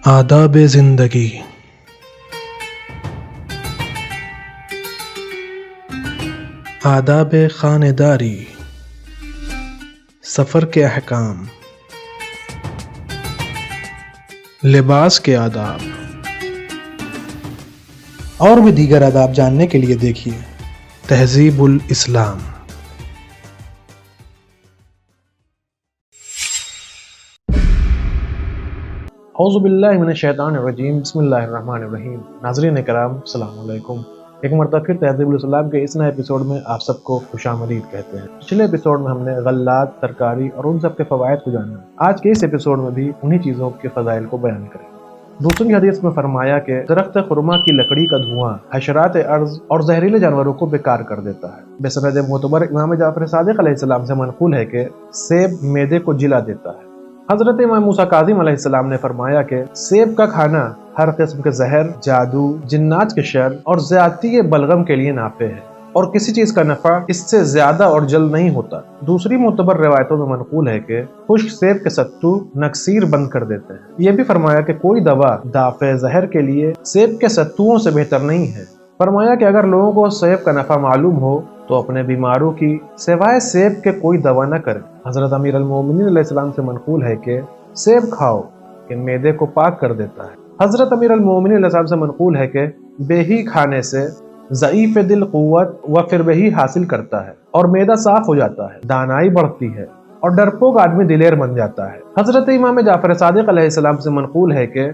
آداب زندگی۔ آداب خانیداری، سفر کے احکام، لباس کے آداب اور بھی دیگر آداب جاننے کے لیے دیکھیے تہذیب الاسلام۔ اعوذ باللہ من الشیطان الرجیم، بسم اللہ الرحمن الرحیم۔ ناظرین کرام، السلام علیکم۔ ایک مرتبہ پھر تہذیب الاسلام کے اس نئے ایپیسوڈ میں آپ سب کو خوش آمدید کہتے ہیں۔ پچھلے ایپیسوڈ میں ہم نے غلات، ترکاری اور ان سب کے فوائد کو جانا۔ آج کے اس ایپیسوڈ میں بھی انہی چیزوں کے فضائل کو بیان کریں گے۔ دوسری حدیث میں فرمایا کہ درخت خرما کی لکڑی کا دھواں حشرات ارض اور زہریلے جانوروں کو بیکار کر دیتا ہے۔ بسند معتبر امام جعفر صادق علیہ السلام سے منقول ہے کہ سیب معدے کو جلا دیتا ہے۔ حضرت امام موسیٰ کاظم علیہ السلام نے فرمایا کہ سیب کا کھانا ہر قسم کے زہر، جادو، جنات کے شر اور زیادتی بلغم کے لیے نافع ہے، اور کسی چیز کا نفع اس سے زیادہ اور جلد نہیں ہوتا۔ دوسری معتبر روایتوں میں منقول ہے کہ خشک سیب کے ستو نکسیر بند کر دیتے ہیں۔ یہ بھی فرمایا کہ کوئی دوا دافع زہر کے لیے سیب کے ستوؤں سے بہتر نہیں ہے۔ فرمایا کہ اگر لوگوں کو سیب کا نفع معلوم ہو تو اپنے بیماروں کی سوائے سیب کے کوئی دوا نہ کرے۔ حضرت امیر المومنین علیہ السلام سے منقول ہے کہ سیب کھاؤ کہ معدے کو پاک کر دیتا ہے۔ حضرت امیر المومنین علیہ السلام سے منقول ہے کہ بہی کھانے سے ضعیف دل قوت و پھر بہی حاصل کرتا ہے اور معدہ صاف ہو جاتا ہے، دانائی بڑھتی ہے اور ڈرپوک آدمی دلیر بن جاتا ہے۔ حضرت امام جعفر صادق علیہ السلام سے منقول ہے کہ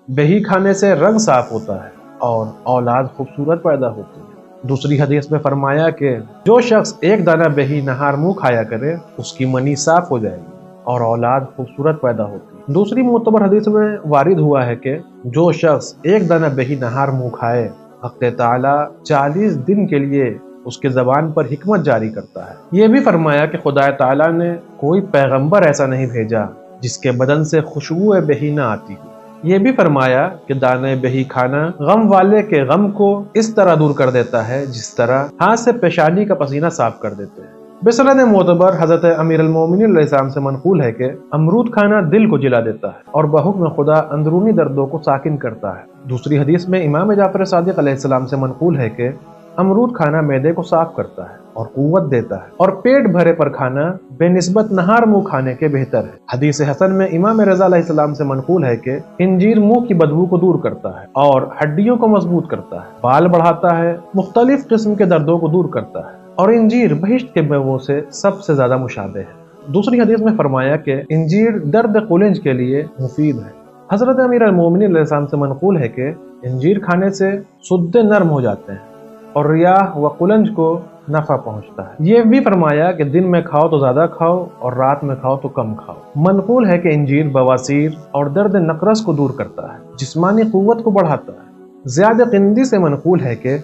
بہی کھانے سے رنگ صاف ہوتا ہے اور اولاد خوبصورت پیدا ہوتی ہے۔ دوسری حدیث میں فرمایا کہ جو شخص ایک دانہ بہی نہار منہ کھایا کرے اس کی منی صاف ہو جائے گی اور اولاد خوبصورت پیدا ہوتی ہے۔ دوسری معتبر حدیث میں وارد ہوا ہے کہ جو شخص ایک دانہ بہی نہار منہ کھائے حق تعالی 40 دن کے لیے اس کے زبان پر حکمت جاری کرتا ہے۔ یہ بھی فرمایا کہ خدا تعالی نے کوئی پیغمبر ایسا نہیں بھیجا جس کے بدن سے خوشبو بہی نہ آتی ہو۔ یہ بھی فرمایا کہ دانے بہی کھانا غم والے کے غم کو اس طرح دور کر دیتا ہے جس طرح ہاتھ سے پیشانی کا پسینہ صاف کر دیتے ہیں۔ بسند معتبر حضرت امیر المومنین علیہ السلام سے منقول ہے کہ امرود کھانا دل کو جلا دیتا ہے اور بحکم خدا اندرونی دردوں کو ساکن کرتا ہے۔ دوسری حدیث میں امام جعفر صادق علیہ السلام سے منقول ہے کہ امرود کھانا معدے کو صاف کرتا ہے اور قوت دیتا ہے، اور پیٹ بھرے پر کھانا بے نسبت نہار منہ کھانے کے بہتر ہے۔ حدیث حسن میں امام رضا علیہ السلام سے منقول ہے کہ انجیر منہ کی بدبو کو دور کرتا ہے اور ہڈیوں کو مضبوط کرتا ہے، بال بڑھاتا ہے، مختلف قسم کے دردوں کو دور کرتا ہے، اور انجیر بہشت کے میووں سے سب سے زیادہ مشابہ ہے۔ دوسری حدیث میں فرمایا کہ انجیر درد قولنج کے لیے مفید ہے۔ حضرت امیر المومنین علیہ السلام سے منقول ہے کہ انجیر کھانے سے سدے نرم ہو جاتے ہیں اور ریاح و قولنج کو نفع پہنچتا ہے۔ یہ بھی فرمایا کہ دن میں کھاؤ تو زیادہ کھاؤ اور رات میں کھاؤ تو کم کھاؤ۔ منقول ہے کہ انجیر بواسیر اور درد نقرس کو دور کرتا ہے، جسمانی قوت کو بڑھاتا ہے۔ زیادہ قندی سے منقول ہے کہ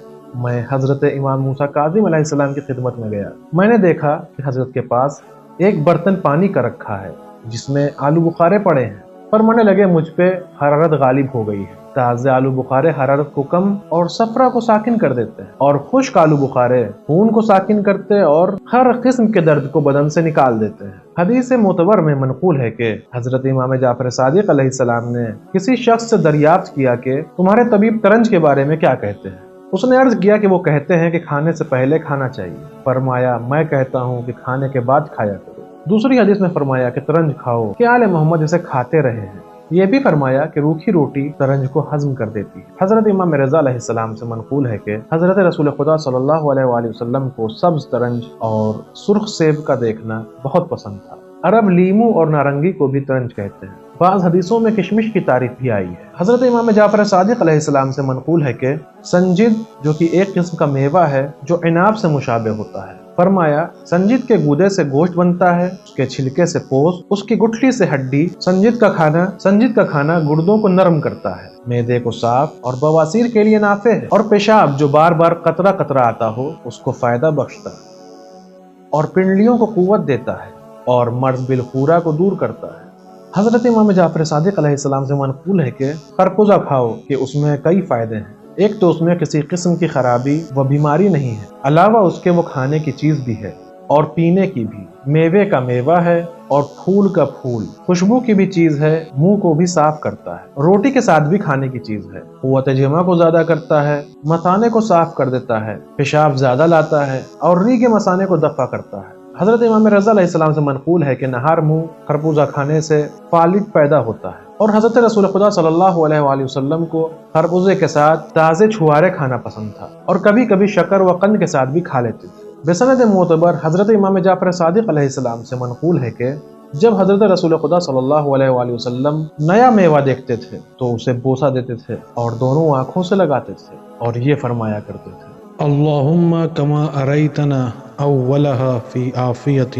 میں حضرت امام موسیٰ کاظم علیہ السلام کی خدمت میں گیا۔ میں نے دیکھا کہ حضرت کے پاس ایک برتن پانی کا رکھا ہے جس میں آلو بخارے پڑے ہیں۔ فرمانے لگے مجھ پہ حرارت غالب ہو گئی ہے۔ تازہ آلو بخارے حرارت کو کم اور صفرا کو ساکن کر دیتے ہیں، اور خشک آلو بخارے خون کو ساکن کرتے اور ہر قسم کے درد کو بدن سے نکال دیتے ہیں۔ حدیث معتبر میں منقول ہے کہ حضرت امام جعفر صادق علیہ السلام نے کسی شخص سے دریافت کیا کہ تمہارے طبیب ترنج کے بارے میں کیا کہتے ہیں؟ اس نے عرض کیا کہ وہ کہتے ہیں کہ کھانے سے پہلے کھانا چاہیے۔ فرمایا میں کہتا ہوں کہ کھانے کے بعد کھایا کرو۔ دوسری حدیث میں فرمایا کہ ترنج کھاؤ کہ آل محمد اسے کھاتے رہے ہیں۔ یہ بھی فرمایا کہ روکھی روٹی ترنج کو ہضم کر دیتی ہے۔ حضرت امام رضا علیہ السلام سے منقول ہے کہ حضرت رسول خدا صلی اللہ علیہ وآلہ وسلم کو سبز ترنج اور سرخ سیب کا دیکھنا بہت پسند تھا۔ عرب لیمو اور نارنگی کو بھی ترنج کہتے ہیں۔ بعض حدیثوں میں کشمش کی تعریف بھی آئی ہے۔ حضرت امام جعفر صادق علیہ السلام سے منقول ہے کہ سنجد جو کہ ایک قسم کا میوہ ہے جو عناب سے مشابہ ہوتا ہے، فرمایا سنجد کے گودے سے گوشت بنتا ہے، اس کے چھلکے سے پوست، اس کی گٹھلی سے ہڈی۔ سنجد کا کھانا گردوں کو نرم کرتا ہے، معدے کو صاف اور بواسیر کے لیے نافع ہے، اور پیشاب جو بار بار قطرہ قطرہ آتا ہو اس کو فائدہ بخشتا ہے اور پنڈلیوں کو قوت دیتا ہے اور مرض بالخورا کو دور کرتا ہے۔ حضرت امام جعفر صادق علیہ السلام سے منقول ہے کہ خربوزہ کھاؤ کہ اس میں کئی فائدے ہیں۔ ایک تو اس میں کسی قسم کی خرابی و بیماری نہیں ہے، علاوہ اس کے وہ کھانے کی چیز بھی ہے، اور پینے کی بھی، میوے کا میوہ ہے اور پھول کا پھول، خوشبو کی بھی چیز ہے، منہ کو بھی صاف کرتا ہے، روٹی کے ساتھ بھی کھانے کی چیز ہے، قوت جمع کو زیادہ کرتا ہے، مثانے کو صاف کر دیتا ہے، پیشاب زیادہ لاتا ہے اور ریگ مثانے کو دفع کرتا ہے۔ حضرت امام رضا علیہ السلام سے منقول ہے کہ نہار منہ خربوزہ کھانے سے فالج پیدا ہوتا ہے، اور حضرت رسول خدا صلی اللہ علیہ وآلہ وسلم کو خربوزے کے ساتھ تازے چھوارے کھانا پسند تھا، اور کبھی کبھی شکر و قند کے ساتھ بھی کھا لیتے تھے۔ بسند معتبر حضرت امام جعفر صادق علیہ السلام سے منقول ہے کہ جب حضرت رسول خدا صلی اللہ علیہ وآلہ وسلم نیا میوہ دیکھتے تھے تو اسے بوسہ دیتے تھے اور دونوں آنکھوں سے لگاتے تھے اور یہ فرمایا کرتے تھے: اللہم کما اریتنا اولہا فی عافیت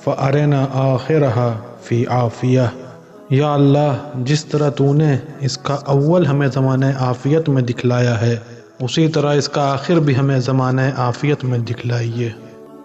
فارنا آخرہا فی عافیہ۔ یا اللہ، جس طرح تو نے اس کا اول ہمیں زمانہ عافیت میں دکھلایا ہے، اسی طرح اس کا آخر بھی ہمیں زمانہ عافیت میں دکھلائیے۔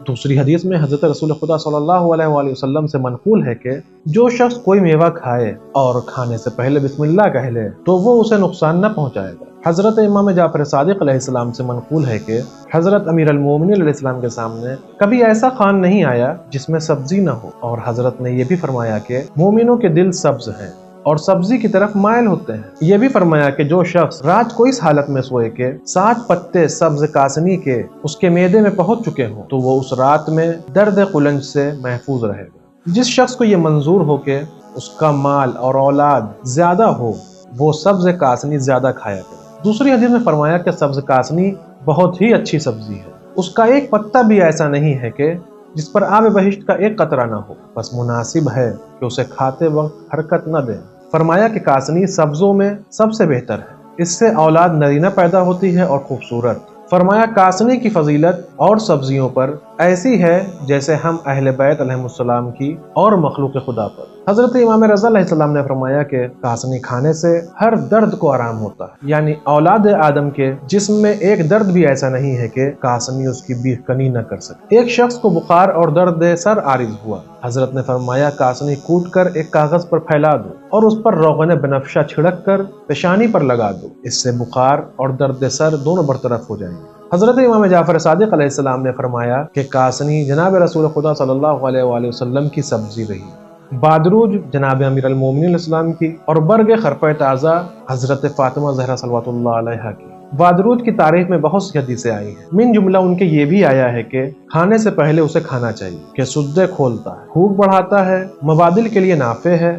دوسری حدیث میں حضرت رسول خدا صلی اللہ علیہ وآلہ وسلم سے منقول ہے کہ جو شخص کوئی میوہ کھائے اور کھانے سے پہلے بسم اللہ کہہ لے تو وہ اسے نقصان نہ پہنچائے گا۔ حضرت امام جعفر صادق علیہ السلام سے منقول ہے کہ حضرت امیر المومنین علیہ السلام کے سامنے کبھی ایسا خوان نہیں آیا جس میں سبزی نہ ہو، اور حضرت نے یہ بھی فرمایا کہ مومنوں کے دل سبز ہیں اور سبزی کی طرف مائل ہوتے ہیں۔ یہ بھی فرمایا کہ جو شخص رات کو اس حالت میں سوئے کہ 7 پتے سبز کاسنی کے اس کے معدے میں پہنچ چکے ہوں تو وہ اس رات میں درد قلنج سے محفوظ رہے گا۔ جس شخص کو یہ منظور ہو کہ اس کا مال اور اولاد زیادہ ہو، وہ سبز کاسنی زیادہ کھایا کرے۔ دوسری حدیث میں فرمایا کہ سبز کاسنی بہت ہی اچھی سبزی ہے، اس کا ایک پتا بھی ایسا نہیں ہے کہ جس پر آب بہشت کا ایک قطرہ نہ ہو، بس مناسب ہے کہ اسے کھاتے وقت حرکت نہ دیں۔ فرمایا کہ کاسنی سبزوں میں سب سے بہتر ہے، اس سے اولاد نرینہ پیدا ہوتی ہے اور خوبصورت۔ فرمایا کاسنی کی فضیلت اور سبزیوں پر ایسی ہے جیسے ہم اہل بیت علیہ السلام کی اور مخلوق خدا پر۔ حضرت امام رضا علیہ السلام نے فرمایا کہ کاسنی کھانے سے ہر درد کو آرام ہوتا ہے، یعنی اولاد آدم کے جسم میں ایک درد بھی ایسا نہیں ہے کہ کاسنی اس کی بیخ کنی نہ کر سکے۔ ایک شخص کو بخار اور درد سر عارض ہوا، حضرت نے فرمایا کاسنی کوٹ کر ایک کاغذ پر پھیلا دو اور اس پر روغن بنفشہ چھڑک کر پیشانی پر لگا دو، اس سے بخار اور درد سر دونوں برطرف ہو جائیں گے۔ حضرت امام جعفر صادق علیہ السلام نے فرمایا کہ کاسنی جناب رسول خدا صلی اللہ علیہ وآلہ وسلم کی سبزی رہی، بادروج جناب امیر المومنین علیہ السلام کی، اور برگ خرپہ تازہ حضرت فاطمہ زہرا صلوات اللہ علیہا کی۔ بادروج کی تعریف میں بہت سی حدیثیں آئی ہیں، من جملہ ان کے یہ بھی آیا ہے کہ کھانے سے پہلے اسے کھانا چاہیے کہ سدے کھولتا ہے، بھوک بڑھاتا ہے، مبادل کے لیے نافع ہے،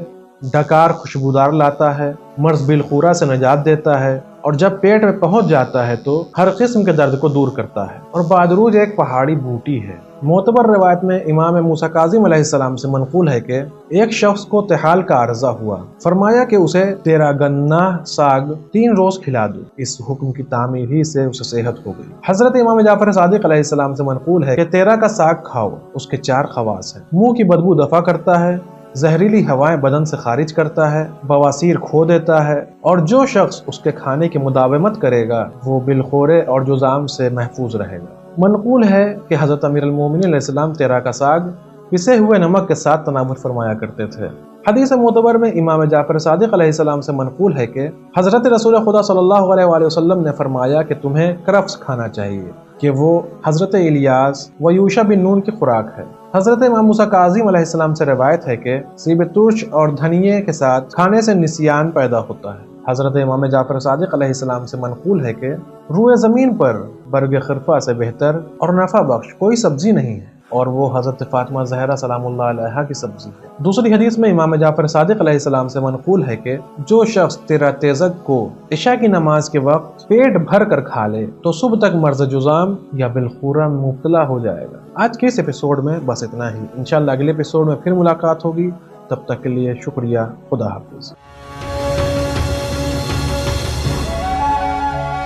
ڈکار خوشبودار لاتا ہے، مرض بالخورہ سے نجات دیتا ہے، اور جب پیٹ میں پہنچ جاتا ہے تو ہر قسم کے درد کو دور کرتا ہے، اور بادروج ایک پہاڑی بوٹی ہے۔ معتبر روایت میں امام موسیٰ کاظم علیہ السلام سے منقول ہے کہ ایک شخص کو طحال کا عرضہ ہوا، فرمایا کہ اسے تیرا گنا ساگ 3 روز کھلا دو، اس حکم کی تعمیل ہی سے اسے صحت ہو گئی۔ حضرت امام جعفر صادق علیہ السلام سے منقول ہے کہ تیرا کا ساگ کھاؤ، اس کے 4 خواص ہیں: منہ کی بدبو دفع کرتا ہے، زہریلی ہوائیں بدن سے خارج کرتا ہے، بواسیر کھو دیتا ہے، اور جو شخص اس کے کھانے کی مداومت کرے گا وہ بالخورے اور جذام سے محفوظ رہے گا۔ منقول ہے کہ حضرت امیر المومنین علیہ السلام تیرا کا ساگ پسے ہوئے نمک کے ساتھ تناول فرمایا کرتے تھے۔ حدیث معتبر میں امام جعفر صادق علیہ السلام سے منقول ہے کہ حضرت رسول خدا صلی اللہ علیہ وآلہ وسلم نے فرمایا کہ تمہیں کرفس کھانا چاہیے کہ وہ حضرت الیاس و یوشع بن نون کی خوراک ہے۔ حضرت امام موسیٰ کاظم علیہ السلام سے روایت ہے کہ سیب ترش اور دھنیے کے ساتھ کھانے سے نسیان پیدا ہوتا ہے۔ حضرت امام جعفر صادق علیہ السلام سے منقول ہے کہ روئے زمین پر برگ خرفہ سے بہتر اور نفع بخش کوئی سبزی نہیں ہے، اور وہ حضرت فاطمہ زہرا سلام اللہ علیہا کی سبزی ہے۔ دوسری حدیث میں امام جعفر صادق علیہ السلام سے منقول ہے کہ جو شخص تیرا تیزک کو عشاء کی نماز کے وقت پیٹ بھر کر کھا لے تو صبح تک مرض جذام یا بالخورہ میں مبتلا ہو جائے گا۔ آج کے اس ایپیسوڈ میں بس اتنا ہی، انشاءاللہ اگلے ایپیسوڈ میں پھر ملاقات ہوگی، تب تک کے لیے شکریہ، خدا حافظ۔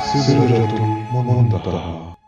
سدرة منتهى